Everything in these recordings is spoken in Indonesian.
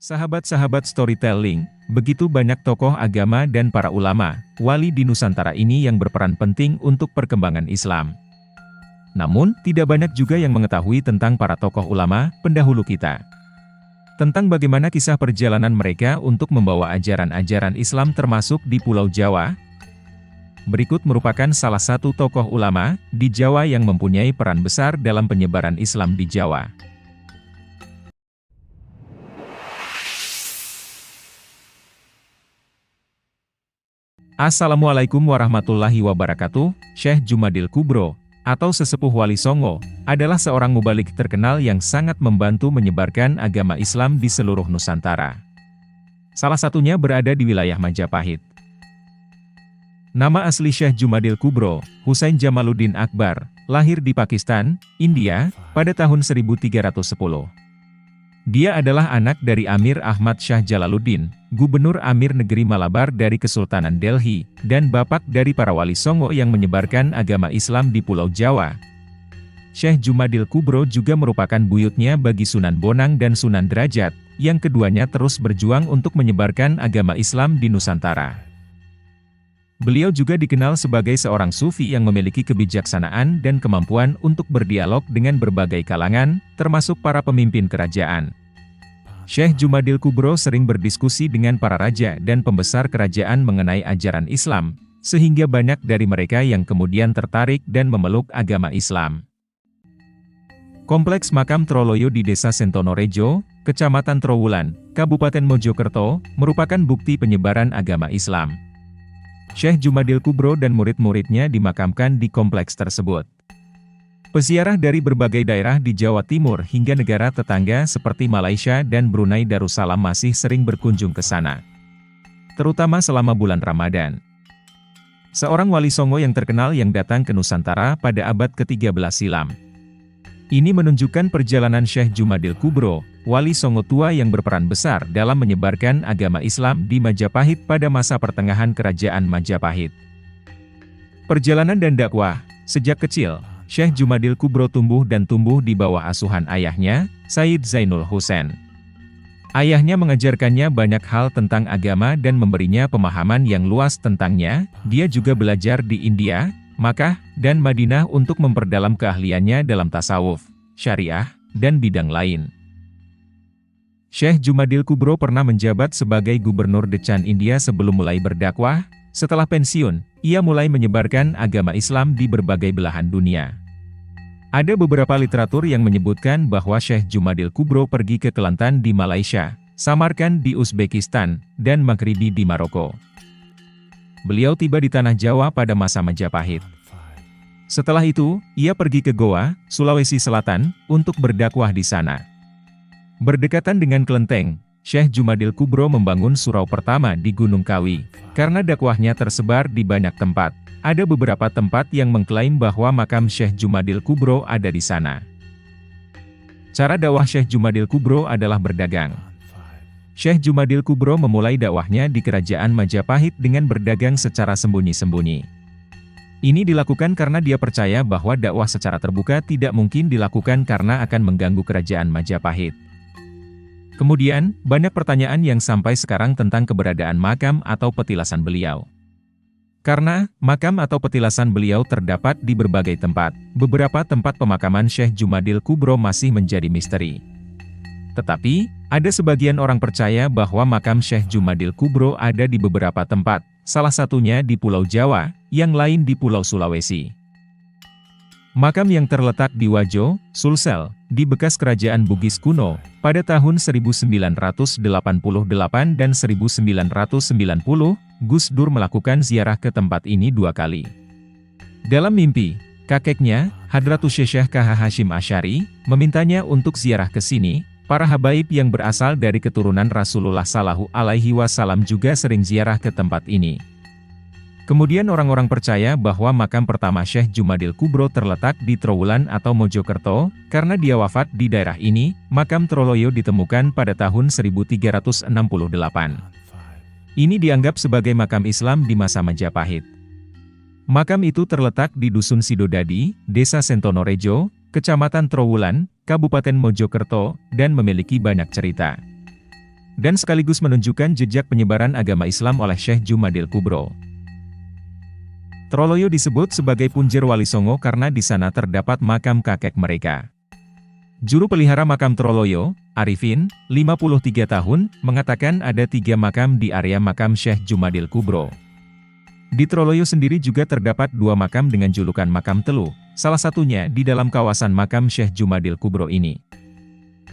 Sahabat-sahabat storytelling, begitu banyak tokoh agama dan para ulama, wali di Nusantara ini yang berperan penting untuk perkembangan Islam. Namun, tidak banyak juga yang mengetahui tentang para tokoh ulama pendahulu kita. Tentang bagaimana kisah perjalanan mereka untuk membawa ajaran-ajaran Islam termasuk di Pulau Jawa. Berikut merupakan salah satu tokoh ulama di Jawa yang mempunyai peran besar dalam penyebaran Islam di Jawa. Assalamualaikum warahmatullahi wabarakatuh. Syekh Jumadil Kubro, atau Sesepuh Wali Songo, adalah seorang mubalik terkenal yang sangat membantu menyebarkan agama Islam di seluruh Nusantara. Salah satunya berada di wilayah Majapahit. Nama asli Syekh Jumadil Kubro, Husain Jamaluddin Akbar, lahir di Pakistan, India, pada tahun 1310. Dia adalah anak dari Amir Ahmad Shah Jalaluddin, Gubernur Amir Negeri Malabar dari Kesultanan Delhi, dan bapak dari para wali Songo yang menyebarkan agama Islam di Pulau Jawa. Syekh Jumadil Kubro juga merupakan buyutnya bagi Sunan Bonang dan Sunan Derajat, yang keduanya terus berjuang untuk menyebarkan agama Islam di Nusantara. Beliau juga dikenal sebagai seorang sufi yang memiliki kebijaksanaan dan kemampuan untuk berdialog dengan berbagai kalangan, termasuk para pemimpin kerajaan. Syekh Jumadil Kubro sering berdiskusi dengan para raja dan pembesar kerajaan mengenai ajaran Islam, sehingga banyak dari mereka yang kemudian tertarik dan memeluk agama Islam. Kompleks Makam Troloyo di Desa Sentonorejo, Kecamatan Trowulan, Kabupaten Mojokerto, merupakan bukti penyebaran agama Islam. Syekh Jumadil Kubro dan murid-muridnya dimakamkan di kompleks tersebut. Peziarah dari berbagai daerah di Jawa Timur hingga negara tetangga seperti Malaysia dan Brunei Darussalam masih sering berkunjung ke sana, terutama selama bulan Ramadan. Seorang wali Songo yang terkenal yang datang ke Nusantara pada abad ke-13 silam. Ini menunjukkan perjalanan Syekh Jumadil Kubro, wali Songo tua yang berperan besar dalam menyebarkan agama Islam di Majapahit pada masa pertengahan Kerajaan Majapahit. Perjalanan dan dakwah. Sejak kecil, Syekh Jumadil Kubro tumbuh di bawah asuhan ayahnya, Said Zainul Husain. Ayahnya mengajarkannya banyak hal tentang agama dan memberinya pemahaman yang luas tentangnya. Dia juga belajar di India, Makkah, dan Madinah untuk memperdalam keahliannya dalam tasawuf, syariah, dan bidang lain. Syekh Jumadil Kubro pernah menjabat sebagai Gubernur Deccan India sebelum mulai berdakwah. Setelah pensiun, ia mulai menyebarkan agama Islam di berbagai belahan dunia. Ada beberapa literatur yang menyebutkan bahwa Syekh Jumadil Kubro pergi ke Kelantan di Malaysia, Samarkand di Uzbekistan, dan Maghribi di Maroko. Beliau tiba di Tanah Jawa pada masa Majapahit. Setelah itu, ia pergi ke Goa, Sulawesi Selatan, untuk berdakwah di sana. Berdekatan dengan kelenteng, Syekh Jumadil Kubro membangun surau pertama di Gunung Kawi. Karena dakwahnya tersebar di banyak tempat, ada beberapa tempat yang mengklaim bahwa makam Syekh Jumadil Kubro ada di sana. Cara dakwah Syekh Jumadil Kubro adalah berdagang. Syekh Jumadil Kubro memulai dakwahnya di Kerajaan Majapahit dengan berdagang secara sembunyi-sembunyi. Ini dilakukan karena dia percaya bahwa dakwah secara terbuka tidak mungkin dilakukan karena akan mengganggu Kerajaan Majapahit. Kemudian, banyak pertanyaan yang sampai sekarang tentang keberadaan makam atau petilasan beliau. Karena makam atau petilasan beliau terdapat di berbagai tempat, beberapa tempat pemakaman Syekh Jumadil Kubro masih menjadi misteri. Tetapi, ada sebagian orang percaya bahwa makam Syekh Jumadil Kubro ada di beberapa tempat, salah satunya di Pulau Jawa, yang lain di Pulau Sulawesi. Makam yang terletak di Wajo, Sulsel, di bekas kerajaan Bugis kuno, pada tahun 1988 dan 1990, Gus Dur melakukan ziarah ke tempat ini 2 kali. Dalam mimpi, kakeknya, Hadratus Syekh KH Hashim Asy'ari, memintanya untuk ziarah ke sini. Para habaib yang berasal dari keturunan Rasulullah Shallallahu Alaihi Wasallam juga sering ziarah ke tempat ini. Kemudian orang-orang percaya bahwa makam pertama Syekh Jumadil Kubro terletak di Trowulan atau Mojokerto, karena dia wafat di daerah ini. Makam Troloyo ditemukan pada tahun 1368. Ini dianggap sebagai makam Islam di masa Majapahit. Makam itu terletak di Dusun Sidodadi, Desa Sentonorejo, Kecamatan Trowulan, Kabupaten Mojokerto, dan memiliki banyak cerita. dan sekaligus menunjukkan jejak penyebaran agama Islam oleh Syekh Jumadil Kubro. Troloyo disebut sebagai Punjer Wali Songo karena di sana terdapat makam kakek mereka. Juru pelihara makam Troloyo, Arifin, 53 tahun, mengatakan ada 3 makam di area makam Syekh Jumadil Kubro. Di Troloyo sendiri juga terdapat 2 makam dengan julukan makam Teluh, salah satunya di dalam kawasan makam Syekh Jumadil Kubro ini.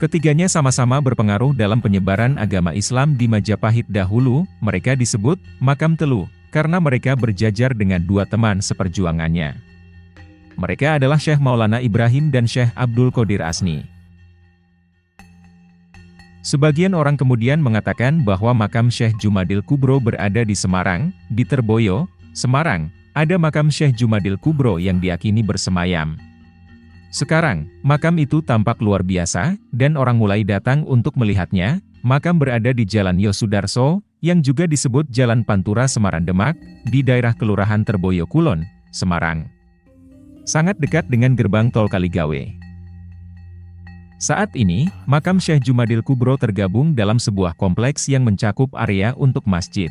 Ketiganya sama-sama berpengaruh dalam penyebaran agama Islam di Majapahit dahulu. Mereka disebut makam Teluh, karena mereka berjajar dengan 2 teman seperjuangannya. Mereka adalah Syekh Maulana Ibrahim dan Syekh Abdul Qadir Asni. Sebagian orang kemudian mengatakan bahwa makam Syekh Jumadil Kubro berada di Semarang. Di Terboyo, Semarang, ada makam Syekh Jumadil Kubro yang diyakini bersemayam. Sekarang, makam itu tampak luar biasa, dan orang mulai datang untuk melihatnya. Makam berada di Jalan Yosudarso, yang juga disebut Jalan Pantura Semarang Demak, di daerah Kelurahan Terboyo Kulon, Semarang. Sangat dekat dengan gerbang tol Kaligawe. Saat ini, makam Syekh Jumadil Kubro tergabung dalam sebuah kompleks yang mencakup area untuk masjid.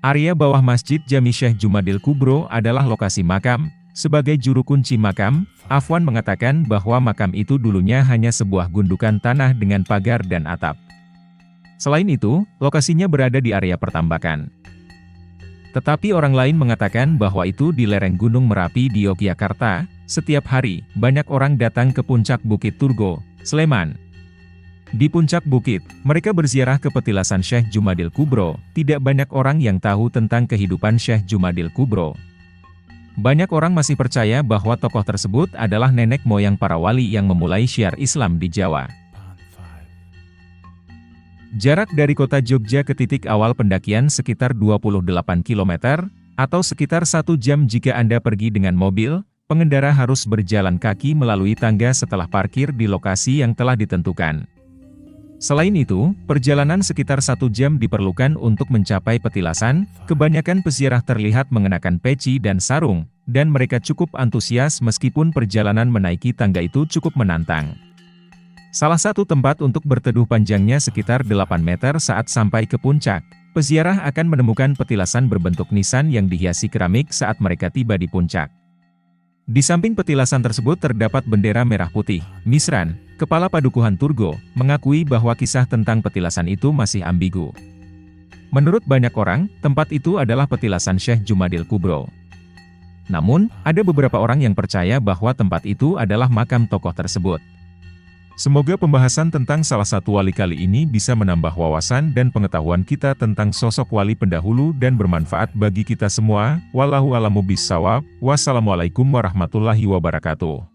Area bawah Masjid Jami Syekh Jumadil Kubro adalah lokasi makam. Sebagai juru kunci makam, Afwan mengatakan bahwa makam itu dulunya hanya sebuah gundukan tanah dengan pagar dan atap. Selain itu, lokasinya berada di area pertambakan. Tetapi orang lain mengatakan bahwa itu di lereng Gunung Merapi di Yogyakarta. Setiap hari, banyak orang datang ke puncak Bukit Turgo, Sleman. Di puncak bukit, mereka berziarah ke petilasan Syekh Jumadil Kubro. Tidak banyak orang yang tahu tentang kehidupan Syekh Jumadil Kubro. Banyak orang masih percaya bahwa tokoh tersebut adalah nenek moyang para wali yang memulai syiar Islam di Jawa. Jarak dari kota Jogja ke titik awal pendakian sekitar 28 km, atau sekitar 1 jam jika Anda pergi dengan mobil. Pengendara harus berjalan kaki melalui tangga setelah parkir di lokasi yang telah ditentukan. Selain itu, perjalanan sekitar 1 jam diperlukan untuk mencapai petilasan. Kebanyakan peziarah terlihat mengenakan peci dan sarung, dan mereka cukup antusias meskipun perjalanan menaiki tangga itu cukup menantang. Salah satu tempat untuk berteduh panjangnya sekitar 8 meter saat sampai ke puncak. Peziarah akan menemukan petilasan berbentuk nisan yang dihiasi keramik saat mereka tiba di puncak. Di samping petilasan tersebut terdapat bendera merah putih. Misran, Kepala Padukuhan Turgo, mengakui bahwa kisah tentang petilasan itu masih ambigu. Menurut banyak orang, tempat itu adalah petilasan Syekh Jumadil Kubro. Namun, ada beberapa orang yang percaya bahwa tempat itu adalah makam tokoh tersebut. Semoga pembahasan tentang salah satu wali kali ini bisa menambah wawasan dan pengetahuan kita tentang sosok wali pendahulu dan bermanfaat bagi kita semua. Wallahu a'lamu bishawab. Wassalamualaikum warahmatullahi wabarakatuh.